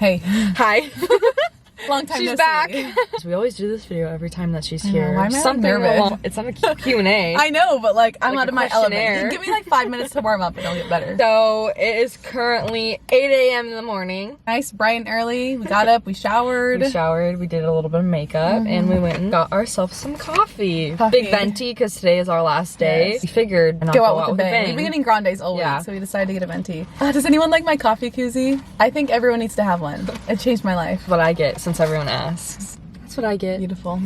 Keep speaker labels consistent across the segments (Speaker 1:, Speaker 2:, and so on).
Speaker 1: Hey.
Speaker 2: Hi.
Speaker 1: Long time
Speaker 2: She's
Speaker 1: no
Speaker 2: back.
Speaker 1: see.
Speaker 2: We always do this video every time that she's
Speaker 1: I know,
Speaker 2: here.
Speaker 1: why am I
Speaker 2: Something
Speaker 1: nervous?
Speaker 2: along, it's not a Q&A.
Speaker 1: I know, but like I'm
Speaker 2: Like
Speaker 1: out
Speaker 2: a
Speaker 1: of my
Speaker 2: questionnaire.
Speaker 1: element. Give me like 5 minutes to warm up and I'll get better.
Speaker 2: So it is currently 8 a.m. in the morning.
Speaker 1: Nice, bright and early. We got up, we showered.
Speaker 2: We showered, we did a little bit of makeup, and we went and got ourselves some coffee. Big venti, because today is our last day.
Speaker 1: Yes.
Speaker 2: We figured not
Speaker 1: Go out with a bang. We've been getting grandes all
Speaker 2: Yeah.
Speaker 1: week, so we decided to get a venti. Does anyone like my coffee koozie? I think everyone needs to have one. It changed my life.
Speaker 2: What I get, since everyone asks. That's what I get.
Speaker 1: Beautiful.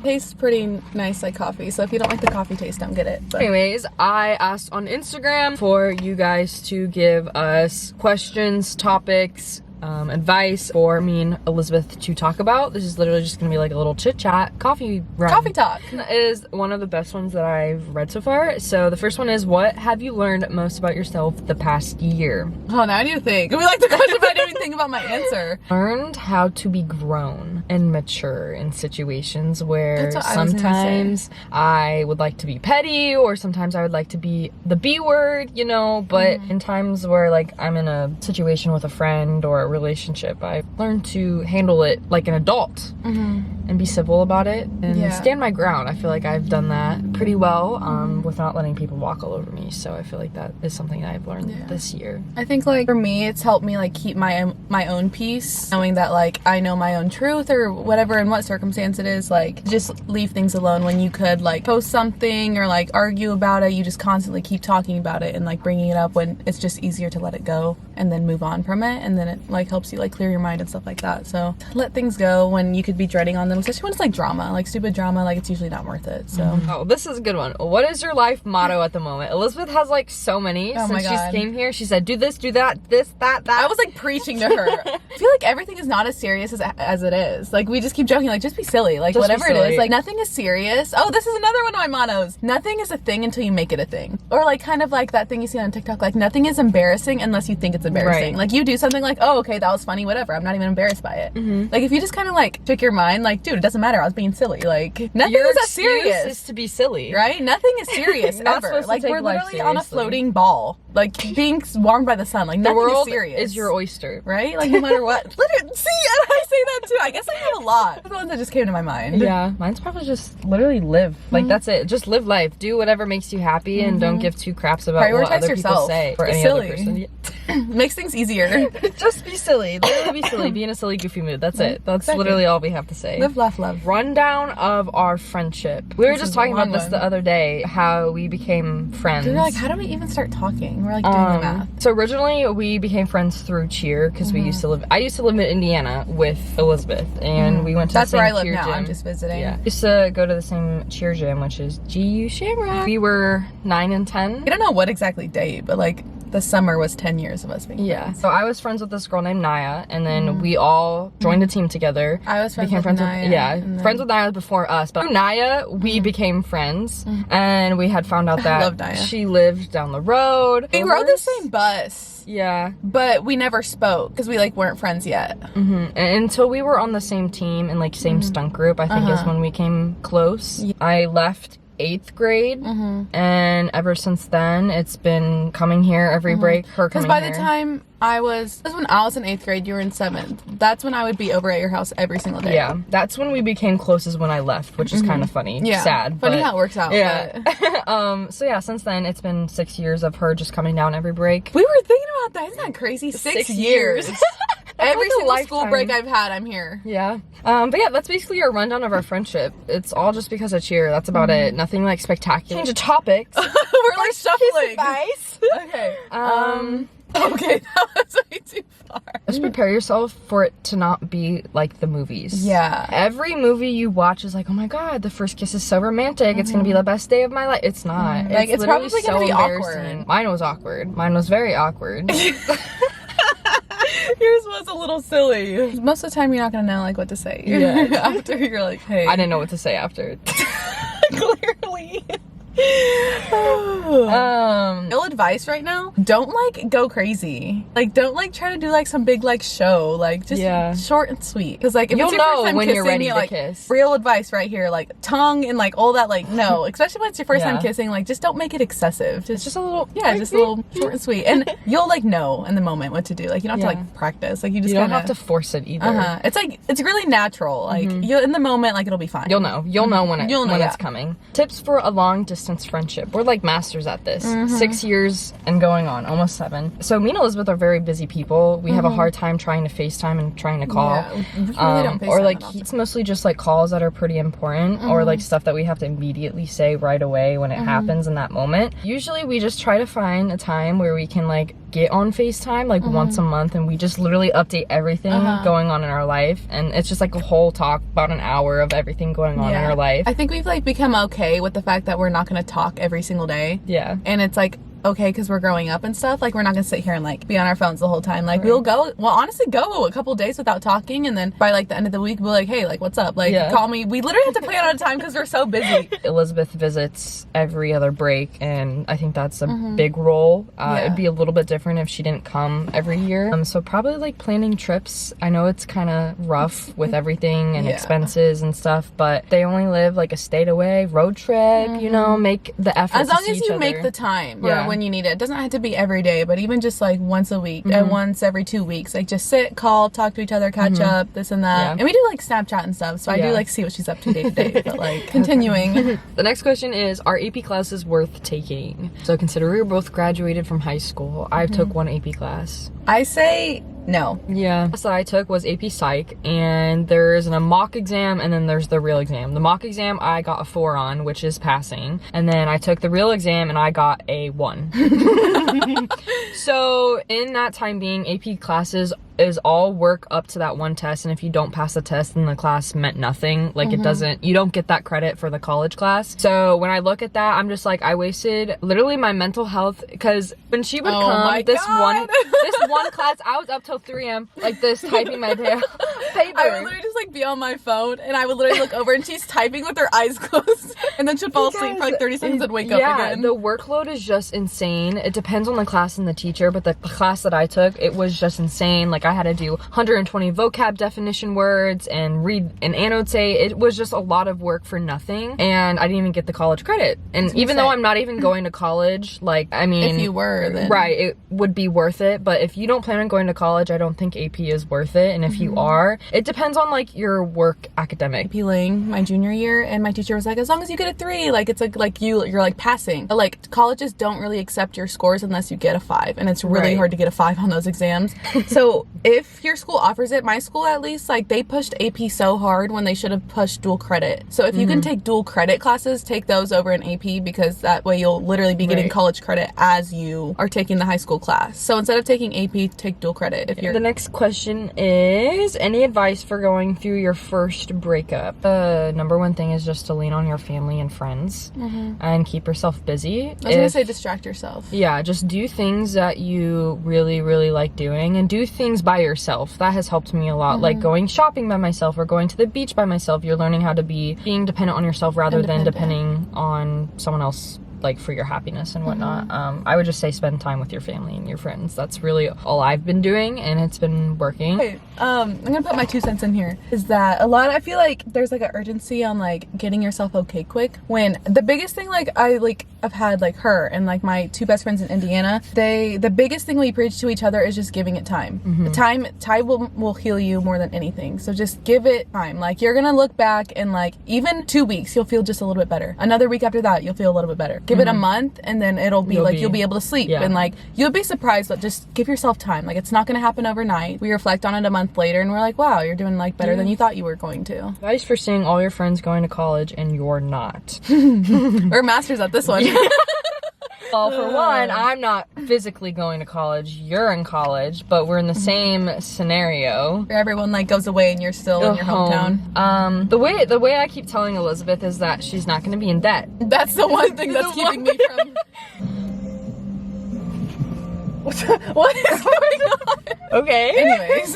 Speaker 1: Tastes pretty nice like coffee, so if you don't like the coffee taste, don't get it. But
Speaker 2: Anyways, I asked on Instagram for you guys to give us questions, topics, advice for me and Elizabeth to talk about. This is literally just gonna be like a little chit chat coffee run.
Speaker 1: coffee talk.
Speaker 2: It is one of the best ones that I've read so far. So the first one is, what have you learned most about yourself the past year?
Speaker 1: Oh, now I need to think. We like the question, but I didn't even think about my answer.
Speaker 2: Learned how to be grown and mature in situations where
Speaker 1: That's what I was gonna
Speaker 2: sometimes I would like to be petty, or sometimes I would like to be the B word, you know, but in times where like I'm in a situation with a friend or a relationship, I've learned to handle it like an adult and be civil about it and stand my ground. I feel like I've done that pretty well without letting people walk all over me. So I feel like that is something I've learned this year.
Speaker 1: I think like for me, it's helped me like keep my own peace, knowing that like I know my own truth or whatever in what circumstance it is. Like just leave things alone when you could like post something or like argue about it. You just constantly keep talking about it and like bringing it up when it's just easier to let it go and then move on from it, and then it like helps you like clear your mind and stuff like that. So let things go when you could be dreading on them, especially when it's like drama, like stupid drama. Like it's usually not worth it. So
Speaker 2: Oh, this is a good one. What is your life motto at the moment? Elizabeth has like so many.
Speaker 1: Oh my
Speaker 2: Since
Speaker 1: God.
Speaker 2: she came here, she said, do this, do that, this, that.
Speaker 1: I was like preaching to her. I feel like everything is not as serious as it is. Like we just keep joking, like just be silly, like
Speaker 2: Just be
Speaker 1: whatever it
Speaker 2: silly.
Speaker 1: is. Like nothing is serious. Oh, this is another one of my mottos. Nothing is a thing until you make it a thing. Or like kind of like that thing you see on TikTok, like nothing is embarrassing unless you think it's embarrassing.
Speaker 2: Right.
Speaker 1: Like you do something like, oh, okay, that was funny, whatever. I'm not even embarrassed by it. Like if you just kind of like trick your mind, like, dude, it doesn't matter. I was being silly. Like nothing
Speaker 2: Your
Speaker 1: is that
Speaker 2: excuse
Speaker 1: serious.
Speaker 2: is to be silly.
Speaker 1: Right? Nothing is serious
Speaker 2: Not
Speaker 1: ever.
Speaker 2: supposed to
Speaker 1: Like
Speaker 2: take
Speaker 1: we're
Speaker 2: life
Speaker 1: literally on a
Speaker 2: seriously.
Speaker 1: floating ball, like being warmed by the sun. Like
Speaker 2: The
Speaker 1: nothing
Speaker 2: world
Speaker 1: is serious.
Speaker 2: is your oyster.
Speaker 1: Right? Like no matter what. Literally, see, and I say that too. I guess I have a lot. The ones that just came to my mind.
Speaker 2: Yeah, mine's probably just literally live. Like that's it. Just live life. Do whatever makes you happy and don't give two craps about what
Speaker 1: Prioritize
Speaker 2: other people
Speaker 1: yourself.
Speaker 2: say or
Speaker 1: Be
Speaker 2: any
Speaker 1: silly.
Speaker 2: other person.
Speaker 1: Makes things easier.
Speaker 2: Just be silly. Literally be silly. Be in a silly, goofy mood. That's it. That's
Speaker 1: Exactly.
Speaker 2: literally all we have to say.
Speaker 1: Live, laugh, love.
Speaker 2: Rundown of our friendship. We were
Speaker 1: This
Speaker 2: just
Speaker 1: is a
Speaker 2: talking about
Speaker 1: long
Speaker 2: this
Speaker 1: one.
Speaker 2: the other day, how we became friends.
Speaker 1: We were like, how do we even start talking? We're like doing the math.
Speaker 2: So originally we became friends through cheer because we used to live. I used to live in Indiana with Elizabeth, and we went to
Speaker 1: That's
Speaker 2: the
Speaker 1: where
Speaker 2: same
Speaker 1: I live
Speaker 2: cheer
Speaker 1: now.
Speaker 2: gym.
Speaker 1: I'm just visiting.
Speaker 2: Yeah, used to go to the same cheer gym, which is GU Shamrock. We were 9 and 10.
Speaker 1: I don't know what exactly date, but like the summer was 10 years of us being
Speaker 2: Yeah.
Speaker 1: friends.
Speaker 2: So I was friends with this girl named Naya, and then we all joined a team together.
Speaker 1: I was friends
Speaker 2: became
Speaker 1: with
Speaker 2: friends
Speaker 1: Naya,
Speaker 2: with yeah,
Speaker 1: and then-
Speaker 2: friends with Naya before us. But through Naya, we became friends, and we had found out that
Speaker 1: love Naya.
Speaker 2: she lived down the road.
Speaker 1: We rode the same bus,
Speaker 2: Yeah.
Speaker 1: but we never spoke because we like weren't friends yet.
Speaker 2: And until we were on the same team and like same stunt group, I think is when we came close. I left 8th grade, and ever since then it's been coming here every break. Her
Speaker 1: Because
Speaker 2: coming
Speaker 1: by
Speaker 2: here.
Speaker 1: the time that's when I was in 8th grade, you were in 7th. That's when I would be over at your house every single day.
Speaker 2: Yeah, that's when we became close, is when I left, which is kind of funny.
Speaker 1: Yeah.
Speaker 2: Sad.
Speaker 1: Funny
Speaker 2: but,
Speaker 1: how it works out.
Speaker 2: Yeah.
Speaker 1: But
Speaker 2: So yeah, since then it's been 6 years of her just coming down every break.
Speaker 1: we were thinking about that. Isn't that crazy? 6 years. Every
Speaker 2: like a
Speaker 1: single
Speaker 2: lifetime.
Speaker 1: school break I've had, I'm here.
Speaker 2: Yeah. But yeah, that's basically our rundown of our friendship. It's all just because of cheer. That's about it. Nothing like spectacular. Change of topics.
Speaker 1: We're like shuffling.
Speaker 2: Advice.
Speaker 1: Okay. Okay, that was way too far.
Speaker 2: Just prepare yourself for it to not be like the movies.
Speaker 1: Yeah.
Speaker 2: Every movie you watch is like, oh my god, the first kiss is so romantic. It's gonna be the best day of my life. It's not.
Speaker 1: Like, it's
Speaker 2: literally
Speaker 1: probably gonna be
Speaker 2: embarrassing.
Speaker 1: awkward.
Speaker 2: Mine was awkward. Mine was very awkward.
Speaker 1: Yours was a little silly. Most of the time, you're not gonna know like what to say.
Speaker 2: Yeah.
Speaker 1: After you're like, hey.
Speaker 2: I didn't know what to say after.
Speaker 1: Clearly. Real advice right now, don't like go crazy. Like don't like try to do like some big like show. Like just short and sweet. Because like if
Speaker 2: You'll
Speaker 1: it's your first
Speaker 2: know
Speaker 1: time
Speaker 2: when
Speaker 1: kissing,
Speaker 2: you're ready to
Speaker 1: like,
Speaker 2: kiss.
Speaker 1: Real advice right here, like tongue and like all that, like no. Especially when it's your first time kissing, like just don't make it excessive.
Speaker 2: Just a little
Speaker 1: just a little short and sweet. And you'll like know in the moment what to do. Like you don't have to like practice. Like you just
Speaker 2: don't have to force it either.
Speaker 1: It's like it's really natural. Like you in the moment, like it'll be fine.
Speaker 2: You'll know when it's coming. Tips for a long distance friendship. We're like masters at this. 6 years and going on, almost 7. So me and Elizabeth are very busy people. We have a hard time trying to FaceTime and trying to call.
Speaker 1: Yeah, we really don't FaceTime
Speaker 2: or like
Speaker 1: that often.
Speaker 2: it's mostly just like calls that are pretty important or like stuff that we have to immediately say right away when it happens in that moment. Usually we just try to find a time where we can like get on FaceTime like once a month and we just literally update everything going on in our life, and it's just like a whole talk about an hour of everything going on in our life.
Speaker 1: I think we've like become okay with the fact that we're not going to talk every single day.
Speaker 2: Yeah.
Speaker 1: And it's like okay because we're growing up and stuff. Like we're not gonna sit here and like be on our phones the whole time. Like we'll honestly go a couple days without talking, and then by like the end of the week we'll be like, hey, like what's up, like call me. We literally have to plan out a time because we're so busy.
Speaker 2: Elizabeth visits every other break, and I think that's a big role. It'd be a little bit different if she didn't come every year. So probably like planning trips. I know it's kind of rough with everything and expenses and stuff, but they only live like a state away. Road trip, you know, make the effort
Speaker 1: as
Speaker 2: to
Speaker 1: long
Speaker 2: see
Speaker 1: as
Speaker 2: each
Speaker 1: you
Speaker 2: other.
Speaker 1: make the time when you need it. It doesn't have to be every day, but even just like once a week and once every 2 weeks, like just sit, call, talk to each other, catch up, this and that. And we do like Snapchat and stuff, so I do like see what she's up to day to day. But like continuing.
Speaker 2: The next question is, are AP classes worth taking? So consider we're both graduated from high school. I took one AP class.
Speaker 1: I say no.
Speaker 2: Yeah. The class that I took was AP Psych, and there's a mock exam and then there's the real exam. The mock exam I got a 4 on, which is passing, and then I took the real exam and I got a 1. So in that time being, AP classes is all work up to that one test, and if you don't pass the test then the class meant nothing. Like you don't get that credit for the college class. So when I look at that, I'm just like, I wasted literally my mental health, because when she would come this one class, I was up till 3 a.m. like this typing my paper.
Speaker 1: I would literally just like be on my phone and I would literally look over and she's typing with her eyes closed, and then she'd fall asleep for like 30 seconds and wake up again.
Speaker 2: The workload is just insane. It depends on the class and the teacher, but the class that I took, it was just insane. Like I had to do 120 vocab definition words and read and annotate. It was just a lot of work for nothing, and I didn't even get the college credit. And even though I'm not even going to college, like, I mean,
Speaker 1: if you were, then
Speaker 2: right, it would be worth it. But if you don't plan on going to college, I don't think AP is worth it. And if you are, it depends on like your work academic.
Speaker 1: Appealing my junior year, and my teacher was like, as long as you get a 3, like it's like you're like passing. But like colleges don't really accept your scores unless you get a 5, and it's really hard to get a 5 on those exams. So if your school offers it, my school at least, like they pushed AP so hard when they should have pushed dual credit. So if you can take dual credit classes, take those over an AP, because that way you'll literally be getting college credit as you are taking the high school class. So instead of taking AP, take dual credit. If you're
Speaker 2: The next question is, any advice for going through your first breakup? The number one thing is just to lean on your family and friends and keep yourself busy.
Speaker 1: I was gonna say distract yourself.
Speaker 2: Yeah, just do things that you really, really like doing, and do things by yourself. That has helped me a lot. Like going shopping by myself or going to the beach by myself. You're learning how to being dependent on yourself rather than depending on someone else, like for your happiness and whatnot. I would just say spend time with your family and your friends. That's really all I've been doing, and it's been working.
Speaker 1: Okay, I'm gonna put my 2 cents in here. Is that I feel like there's like an urgency on like getting yourself okay quick, when the biggest thing, like I've had like her and like my 2 best friends in Indiana, the biggest thing we preach to each other is just giving it time. The time will heal you more than anything. So just give it time. Like you're gonna look back and like even 2 weeks you'll feel just a little bit better. Another week after that you'll feel a little bit better. Give it a month, and then it'll be you'll be able to sleep, and like you'll be surprised. But just give yourself time. Like it's not gonna happen overnight. We reflect on it a month later and we're like, wow, you're doing like better than you thought you were going to.
Speaker 2: Advice for seeing all your friends going to college and you're not.
Speaker 1: We're masters at this one.
Speaker 2: Well, for one, I'm not physically going to college. You're in college, but we're in the same scenario.
Speaker 1: Where everyone like goes away and you're still in your hometown.
Speaker 2: The way I keep telling Elizabeth is that she's not going to be in debt.
Speaker 1: That's the one thing that's keeping me from. What is going on?
Speaker 2: Okay.
Speaker 1: Anyways.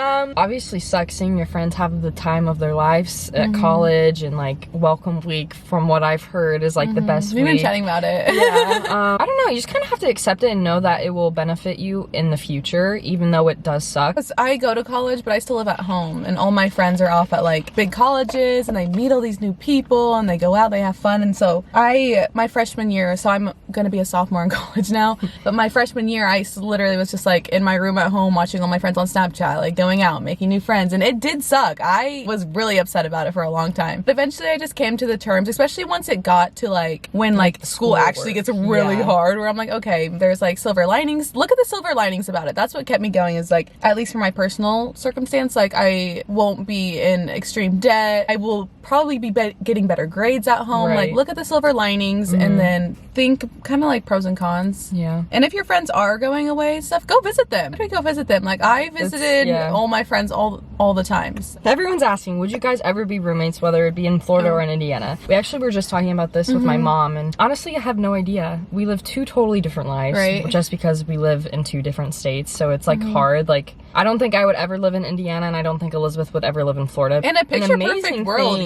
Speaker 2: Obviously sucks seeing your friends have the time of their lives at college, and like welcome week, from what I've heard, is like the best
Speaker 1: We've
Speaker 2: week.
Speaker 1: been chatting about it.
Speaker 2: Yeah. I don't know, you just kind of have to accept it and know that it will benefit you in the future, even though it does suck.
Speaker 1: 'Cause I go to college, but I still live at home, and all my friends are off at like big colleges, and they meet all these new people, and they go out, they have fun. And so my freshman year, so I'm gonna be a sophomore in college now, but my freshman year, I literally was just like in my room at home watching all my friends on Snapchat, like going out, making new friends, and it did suck. I was really upset about it for a long time. But eventually I just came to the terms, especially once it got to like when like school actually gets really hard, where I'm like, okay, there's like silver linings. Look at the silver linings about it. That's what kept me going, is like, at least for my personal circumstance, like I won't be in extreme debt. I will probably be getting better grades at home. Like, look at the silver linings and then think kind of like pros and cons.
Speaker 2: Yeah.
Speaker 1: And if your friends are going away and stuff, go visit them. Go visit them. Like, I visited all my friends all the times.
Speaker 2: Everyone's asking, would you guys ever be roommates, whether it be in Florida or in Indiana? We actually were just talking about this with my mom, and honestly, I have no idea. We live two totally different lives, just because we live in two different states, so it's like hard. Like, I don't think I would ever live in Indiana, and I don't think Elizabeth would ever live in Florida.
Speaker 1: In a picture-perfect world,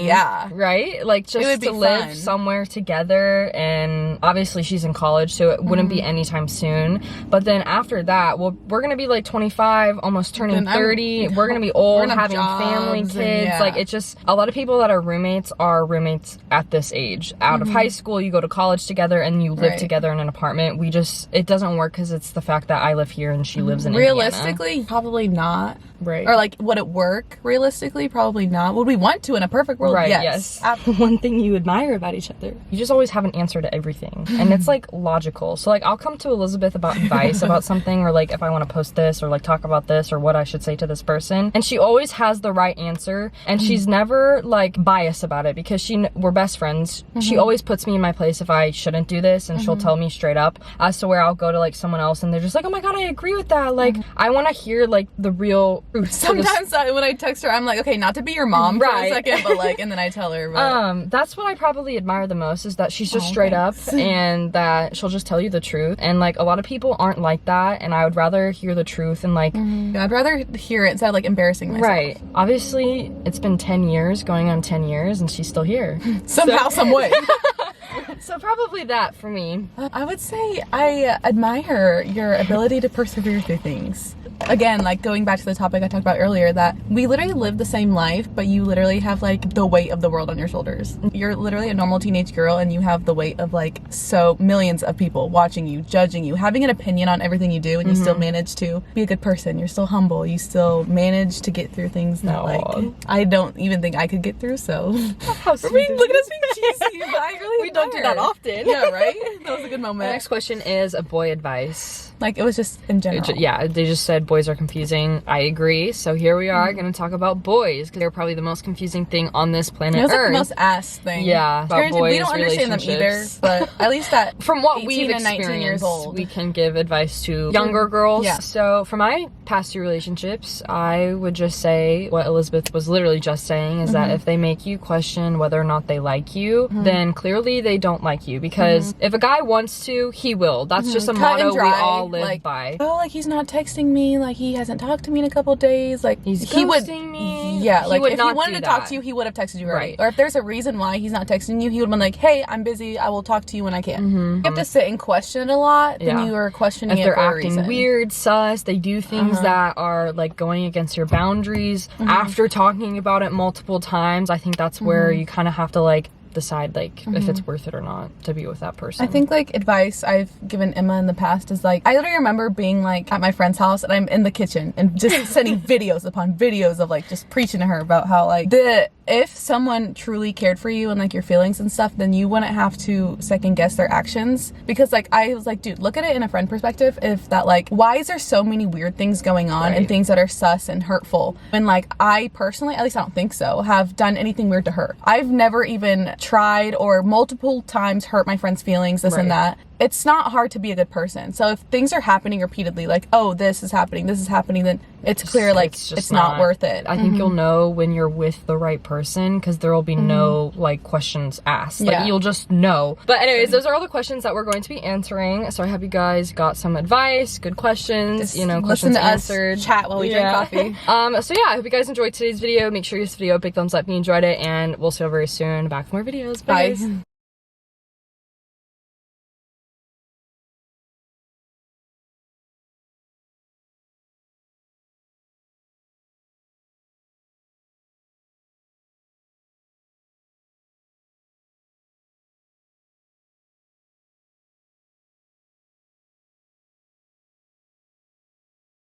Speaker 2: right? Like, just to live somewhere together, and obviously she's in college, so it wouldn't be anytime soon. But then after that, well, we're gonna be like 25, almost turning 30. We're gonna be old, having family, kids. Like, it's just, a lot of people that are roommates at this age. Out of high school, you go to college together, and you live together in an apartment. It doesn't work because it's the fact that I live here and she lives in Indiana.
Speaker 1: Realistically, probably not. Or like, would it work realistically? Probably not. Would we want to in a perfect world? Yes.
Speaker 2: One thing you admire about each other, you just always have an answer to everything, and it's like logical. So like, I'll come to Elizabeth about advice about something, or like if I want to post this or like talk about this or what I should say to this person, and she always has the right answer, and she's never like biased about it, because we're best friends. She always puts me in my place if I shouldn't do this, and she'll tell me straight up, as to where I'll go to like someone else and they're just like, oh my god, I agree with that. Like, I want to hear like the real truth.
Speaker 1: Sometimes when I text her, I'm like, okay, not to be your mom for a second, but like, and then I tell her. But...
Speaker 2: that's what I probably admire the most, is that she's just straight up, and that she'll just tell you the truth. And like, a lot of people aren't like that, and I would rather hear the truth, and like,
Speaker 1: I'd rather hear it instead of like embarrassing myself.
Speaker 2: Right. Obviously, it's been 10 years, going on 10 years, and she's still here.
Speaker 1: Somehow, some way.
Speaker 2: So probably that for me.
Speaker 1: I would say I admire your ability to persevere through things. Again, like going back to the topic I talked about earlier, that we literally live the same life, but you literally have like the weight of the world on your shoulders. You're literally a normal teenage girl, and you have the weight of like so millions of people watching you, judging you, having an opinion on everything you do, and you still manage to be a good person. You're still humble. You still manage to get through things that like I don't even think I could get through. So
Speaker 2: how sweet.
Speaker 1: Look at us being cheesy, but I really
Speaker 2: don't do that often.
Speaker 1: Yeah, right? That was a good moment.
Speaker 2: The next question is a boy advice.
Speaker 1: Like, it was just in general.
Speaker 2: Yeah, they just said boys are confusing. I agree. So here we are going to talk about boys, because they're probably the most confusing thing on this planet Earth.
Speaker 1: It's like the most ass thing.
Speaker 2: Yeah, about boys,
Speaker 1: we don't understand them either, but at least that
Speaker 2: from what we've
Speaker 1: 18 and 19 years old,
Speaker 2: we can give advice to younger girls. Yeah. So for my past two relationships, I would just say what Elizabeth was literally just saying, is that if they make you question whether or not they like you, then clearly they don't like you, because if a guy wants to, he will. That's just a motto we all live by.
Speaker 1: Oh, like, he's not texting me, like he hasn't talked to me in a couple days, like
Speaker 2: he
Speaker 1: ghosting
Speaker 2: me.
Speaker 1: Yeah, like
Speaker 2: if
Speaker 1: he wanted to talk to you, he would have texted you, right? Or if there's a reason why he's not texting you, he would have been like, hey, I'm busy, I will talk to you when I can. You have to sit and question it a lot, then you are questioning
Speaker 2: if
Speaker 1: it for
Speaker 2: they're
Speaker 1: a reason.
Speaker 2: acting weird, sus, they do things that are like going against your boundaries after talking about it multiple times. I think that's where you kind of have to like decide like if it's worth it or not to be with that person.
Speaker 1: I think like advice I've given Emma in the past is like, I literally remember being like at my friend's house, and I'm in the kitchen and just sending videos upon videos of like just preaching to her about how like if someone truly cared for you and like your feelings and stuff, then you wouldn't have to second guess their actions. Because like, I was like, dude, look at it in a friend perspective. If that like, why is there so many weird things going on and things that are sus and hurtful? And like, I personally, at least I don't think so, have done anything weird to her. I've never even tried or multiple times hurt my friend's feelings, this and that. it's not hard to be a good person. So if things are happening repeatedly, like, oh, this is happening, then it's clear, like, it's not worth it.
Speaker 2: I think you'll know when you're with the right person, because there will be no, like, questions asked. Like, you'll just know. But anyways, those are all the questions that we're going to be answering. So I hope you guys got some advice, good questions,
Speaker 1: Just
Speaker 2: you know, questions answered.
Speaker 1: Chat while we drink coffee.
Speaker 2: So yeah, I hope you guys enjoyed today's video. Make sure you give this video a big thumbs up if you enjoyed it, and we'll see you very soon. Back with more videos. Bye.
Speaker 1: Bye.